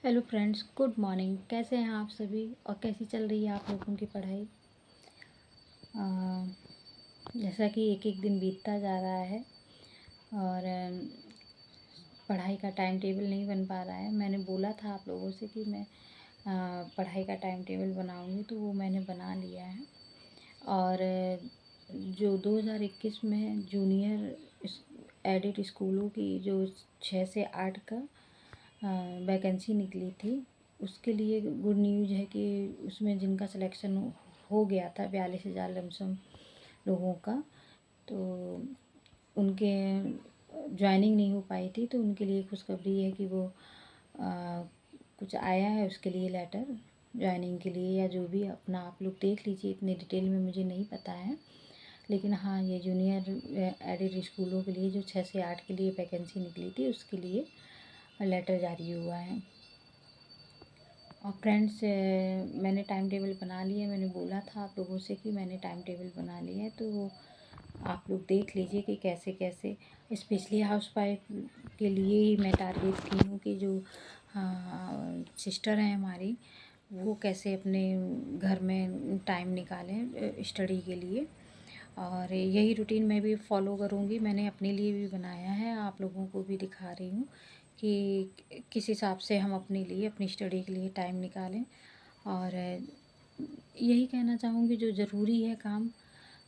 Hello friends, good morning. कैसे हैं आप सभी और कैसी चल रही है आप लोगों की पढ़ाई? जैसा कि एक एक दिन बीतता जा रहा है और पढ़ाई का टाइम टेबल नहीं बन पा रहा है। मैंने बोला था आप लोगों से कि मैं पढ़ाई का टाइम टेबल बनाऊंगी, तो वो मैंने बना लिया है। और जो 2021 में जूनियर एडिड स्कूलों की जो 6 से 8 का वैकेंसी निकली थी, उसके लिए गुड न्यूज़ है कि उसमें जिनका सिलेक्शन हो गया था 42,000 लमसम लोगों का, तो उनके ज्वाइनिंग नहीं हो पाई थी, तो उनके लिए खुशखबरी है कि वो कुछ आया है उसके लिए लेटर ज्वाइनिंग के लिए, या जो भी अपना आप लोग देख लीजिए। इतने डिटेल में मुझे नहीं पता है, लेकिन हाँ, ये जूनियर एडिड स्कूलों के लिए जो 6 से 8 के लिए वैकेंसी निकली थी, उसके लिए लेटर जारी हुआ है। और फ्रेंड्स, मैंने टाइम टेबल बना लिया। मैंने बोला था आप लोगों से कि मैंने टाइम टेबल बना लिया है, तो वो आप लोग देख लीजिए कि कैसे कैसे, स्पेशली हाउस वाइफ के लिए ही मैं टारगेट की हूँ कि जो सिस्टर हैं हमारी, वो कैसे अपने घर में टाइम निकालें स्टडी के लिए। और यही रूटीन मैं भी फॉलो करूँगी। मैंने अपने लिए भी बनाया है, आप लोगों को भी दिखा रही हूँ कि किस हिसाब से हम अपने लिए, अपनी स्टडी के लिए टाइम निकालें। और यही कहना चाहूँगी, जो ज़रूरी है काम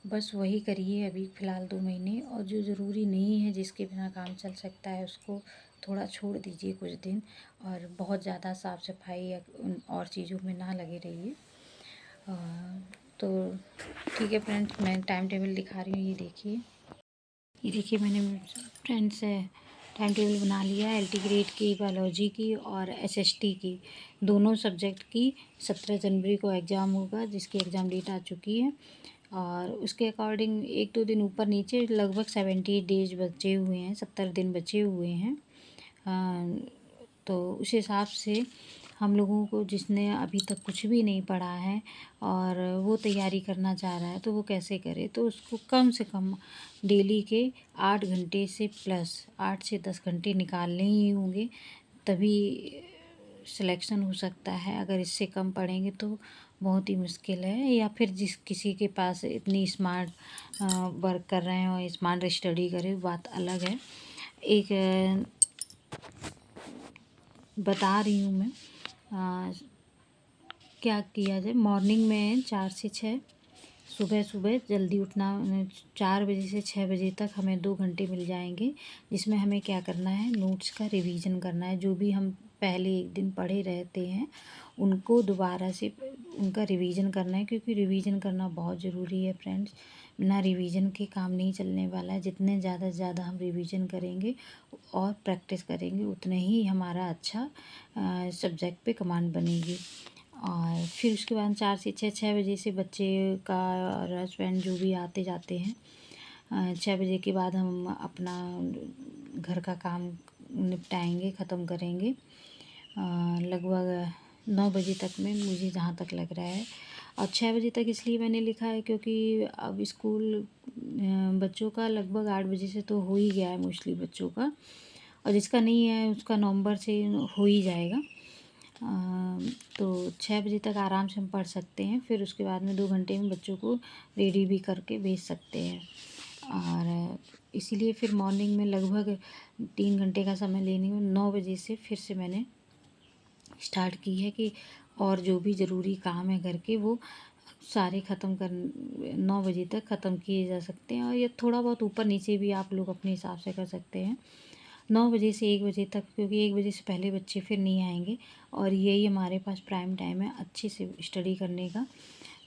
बस वही करिए अभी फ़िलहाल 2 महीने, और जो ज़रूरी नहीं है, जिसके बिना काम चल सकता है, उसको थोड़ा छोड़ दीजिए कुछ दिन। और बहुत ज़्यादा साफ़ सफाई या उन और चीज़ों में ना लगे रहिए। तो ठीक है फ्रेंड्स, मैं टाइम टेबल दिखा रही हूँ, ये देखिए मैंने फ्रेंड्स टाइम टेबल बना लिया है। एलटी ग्रेड की, बायोलॉजी की और एसएसटी की, दोनों सब्जेक्ट की 17 जनवरी को एग्ज़ाम होगा, जिसकी एग्ज़ाम डेट आ चुकी है। और उसके अकॉर्डिंग 1-2 दिन ऊपर नीचे लगभग 70 डेज बचे हुए हैं, 70 दिन बचे हुए हैं। तो उस हिसाब से हम लोगों को, जिसने अभी तक कुछ भी नहीं पढ़ा है और वो तैयारी करना चाह रहा है, तो वो कैसे करे? तो उसको कम से कम डेली के 8 घंटे से प्लस 8 से 10 घंटे निकालने ही होंगे, तभी सिलेक्शन हो सकता है। अगर इससे कम पढ़ेंगे तो बहुत ही मुश्किल है। या फिर जिस किसी के पास इतनी स्मार्ट वर्क कर रहे हैं और स्मार्ट स्टडी करे, बात अलग है। एक बता रही हूँ मैं क्या किया जाए। मॉर्निंग में 4 से 6 सुबह सुबह जल्दी उठना। 4 बजे से 6 बजे तक हमें 2 घंटे मिल जाएंगे, जिसमें हमें क्या करना है, नोट्स का रिवीजन करना है। जो भी हम पहले एक दिन पढ़े रहते हैं, उनको दोबारा से उनका रिवीजन करना है, क्योंकि रिवीजन करना बहुत ज़रूरी है फ्रेंड्स। बिना रिवीजन के काम नहीं चलने वाला है। जितने ज़्यादा से ज़्यादा हम रिवीजन करेंगे और प्रैक्टिस करेंगे, उतने ही हमारा अच्छा सब्जेक्ट पे कमांड बनेगी। और फिर उसके बाद 4 से 6 बजे से बच्चे का और हस्बैंड जो भी आते जाते हैं, 6 बजे के बाद हम अपना घर का काम निपटाएंगे, ख़त्म करेंगे लगभग 9 बजे तक में, मुझे जहाँ तक लग रहा है। और 6 बजे तक इसलिए मैंने लिखा है क्योंकि अब स्कूल बच्चों का लगभग 8 बजे से तो हो ही गया है मोस्टली बच्चों का, और जिसका नहीं है उसका नवंबर से हो ही जाएगा। तो 6 बजे तक आराम से हम पढ़ सकते हैं। फिर उसके बाद में 2 घंटे में बच्चों को रेडी भी करके भेज सकते हैं। और इसीलिए फिर मॉर्निंग में लगभग 3 घंटे का समय लेने में 9 बजे से फिर से मैंने स्टार्ट की है कि और जो भी ज़रूरी काम है घर के, वो सारे ख़त्म कर 9 बजे तक ख़त्म किए जा सकते हैं। और ये थोड़ा बहुत ऊपर नीचे भी आप लोग अपने हिसाब से कर सकते हैं। 9 बजे से 1 बजे तक, क्योंकि 1 बजे से पहले बच्चे फिर नहीं आएंगे, और यही हमारे पास प्राइम टाइम है अच्छे से स्टडी करने का।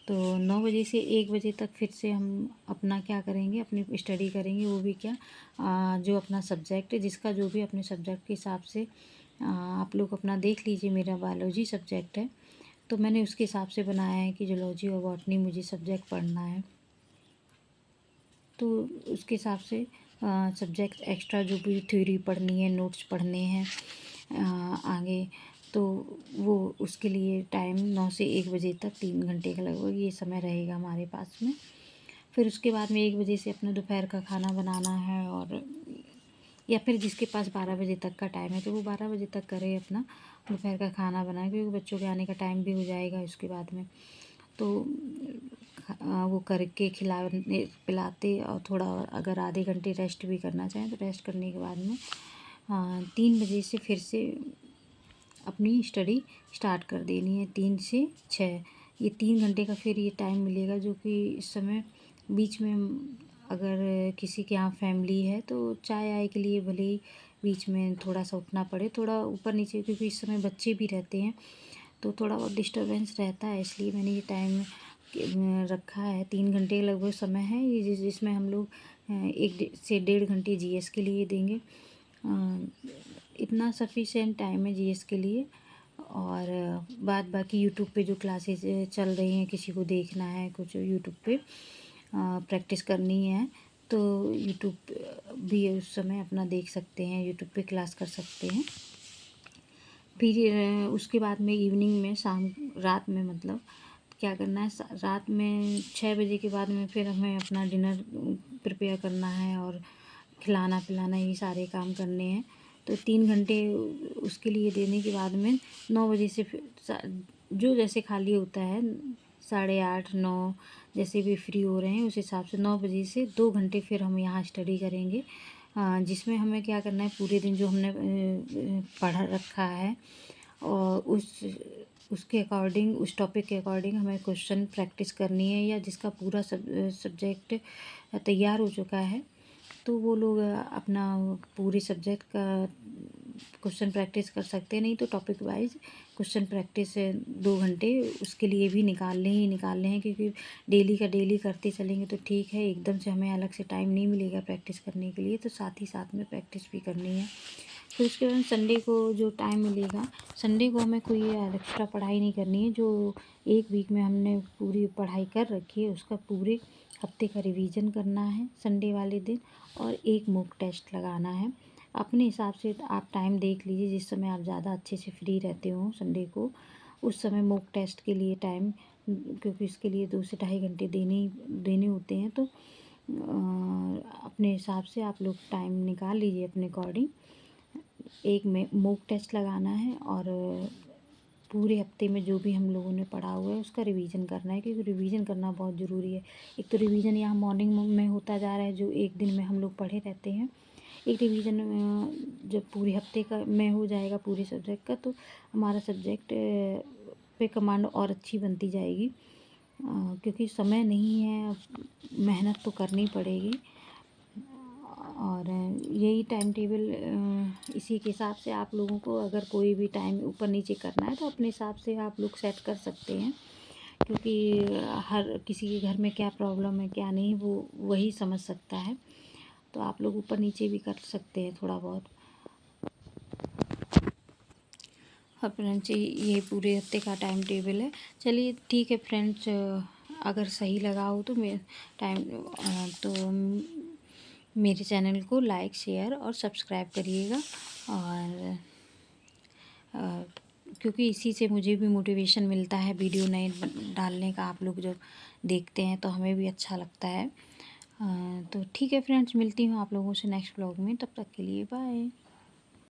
तो 9 बजे से 1 बजे तक फिर से हम अपना क्या करेंगे, अपनी स्टडी करेंगे। वो भी क्या, जो अपना सब्जेक्ट है, जिसका जो भी अपने सब्जेक्ट के हिसाब से आप लोग अपना देख लीजिए। मेरा बायोलॉजी सब्जेक्ट है, तो मैंने उसके हिसाब से बनाया है कि जूलॉजी और बॉटनी मुझे सब्जेक्ट पढ़ना है, तो उसके हिसाब से सब्जेक्ट एक्स्ट्रा जो भी थ्योरी पढ़नी है, नोट्स पढ़ने हैं आगे, तो वो उसके लिए टाइम 9 से 1 बजे तक 3 घंटे का लगभग ये समय रहेगा हमारे पास में। फिर उसके बाद में 1 बजे से अपने दोपहर का खाना बनाना है, और या फिर जिसके पास 12 बजे तक का टाइम है तो वो 12 बजे तक करे अपना दोपहर का खाना बनाए, क्योंकि बच्चों के आने का टाइम भी हो जाएगा उसके बाद में। तो वो करके खिलाने पिलाते और थोड़ा अगर आधे घंटे रेस्ट भी करना चाहें तो रेस्ट करने के बाद में 3 बजे से फिर से अपनी स्टडी स्टार्ट कर देनी है। 3 से 6 ये 3 घंटे का फिर ये टाइम मिलेगा, जो कि इस समय बीच में अगर किसी के यहाँ फैमिली है तो चाय आय के लिए भले ही बीच में थोड़ा सा उठना पड़े, थोड़ा ऊपर नीचे, क्योंकि इस समय बच्चे भी रहते हैं तो थोड़ा बहुत डिस्टरबेंस रहता है, इसलिए मैंने ये टाइम रखा है। 3 घंटे लगभग समय है ये, जिसमें हम लोग 1 से 1.5 घंटे जीएस के लिए देंगे। इतना सफिशिएंट टाइम है जीएस के लिए। और बाद बाकी यूट्यूब पे जो क्लासेस चल रही हैं, किसी को देखना है कुछ यूट्यूब पे प्रैक्टिस करनी है तो यूट्यूब भी उस समय अपना देख सकते हैं, यूट्यूब पे क्लास कर सकते हैं। फिर उसके बाद में इवनिंग में रात में मतलब क्या करना है, रात में 6 बजे के बाद में फिर हमें अपना डिनर प्रिपेयर करना है और खिलाना पिलाना, ये सारे काम करने हैं। तो 3 घंटे उसके लिए देने के बाद में 9 बजे से फिर जो जैसे खाली होता है 8:30 9 जैसे भी फ्री हो रहे हैं उस हिसाब से 9 बजे से 2 घंटे फिर हम यहाँ स्टडी करेंगे, जिसमें हमें क्या करना है, पूरे दिन जो हमने पढ़ रखा है और उसके अकॉर्डिंग, उस टॉपिक के अकॉर्डिंग हमें क्वेश्चन प्रैक्टिस करनी है, या जिसका पूरा सब्जेक्ट तैयार हो चुका है तो वो लोग अपना पूरे सब्जेक्ट का क्वेश्चन प्रैक्टिस कर सकते हैं। नहीं तो टॉपिक वाइज क्वेश्चन प्रैक्टिस 2 घंटे उसके लिए भी निकालने ही निकालने हैं, क्योंकि डेली का डेली करते चलेंगे तो ठीक है, एकदम से हमें अलग से टाइम नहीं मिलेगा प्रैक्टिस करने के लिए, तो साथ ही साथ में प्रैक्टिस भी करनी है। फिर उसके बाद संडे को जो टाइम मिलेगा, संडे को हमें कोई एक्स्ट्रा पढ़ाई नहीं करनी है। जो एक वीक में हमने पूरी पढ़ाई कर रखी है उसका पूरे हफ्ते का रिवीजन करना है संडे वाले दिन, और एक मॉक टेस्ट लगाना है। अपने हिसाब से आप टाइम देख लीजिए, जिस समय आप ज़्यादा अच्छे से फ्री रहते हो संडे को, उस समय मॉक टेस्ट के लिए टाइम, क्योंकि इसके लिए 2 से 2.5 घंटे देने होते हैं, तो अपने हिसाब से आप लोग टाइम निकाल लीजिए अपने अकॉर्डिंग। एक में मॉक टेस्ट लगाना है और पूरे हफ्ते में जो भी हम लोगों ने पढ़ा हुआ है उसका रिवीजन करना है, क्योंकि रिवीजन करना बहुत ज़रूरी है। एक तो रिवीजन यहाँ मॉर्निंग में होता जा रहा है, जो एक दिन में हम लोग पढ़े रहते हैं। एक रिवीजन जब पूरे हफ्ते का में हो जाएगा पूरे सब्जेक्ट का, तो हमारा सब्जेक्ट पे कमांड और अच्छी बनती जाएगी, क्योंकि समय नहीं है, मेहनत तो करनी पड़ेगी। और यही टाइम टेबल, इसी के हिसाब से आप लोगों को अगर कोई भी टाइम ऊपर नीचे करना है तो अपने हिसाब से आप लोग सेट कर सकते हैं, क्योंकि हर किसी के घर में क्या प्रॉब्लम है क्या नहीं वो वही समझ सकता है, तो आप लोग ऊपर नीचे भी कर सकते हैं थोड़ा बहुत। हाँ फ्रेंड्स, ये पूरे हफ्ते का टाइम टेबल है। चलिए ठीक है फ्रेंड्स, अगर सही लगा हो तो तो मेरे चैनल को लाइक शेयर और सब्सक्राइब करिएगा, और क्योंकि इसी से मुझे भी मोटिवेशन मिलता है वीडियो नए डालने का। आप लोग जब देखते हैं तो हमें भी अच्छा लगता है। तो ठीक है फ्रेंड्स, मिलती हूँ आप लोगों से नेक्स्ट ब्लॉग में, तब तक के लिए बाय।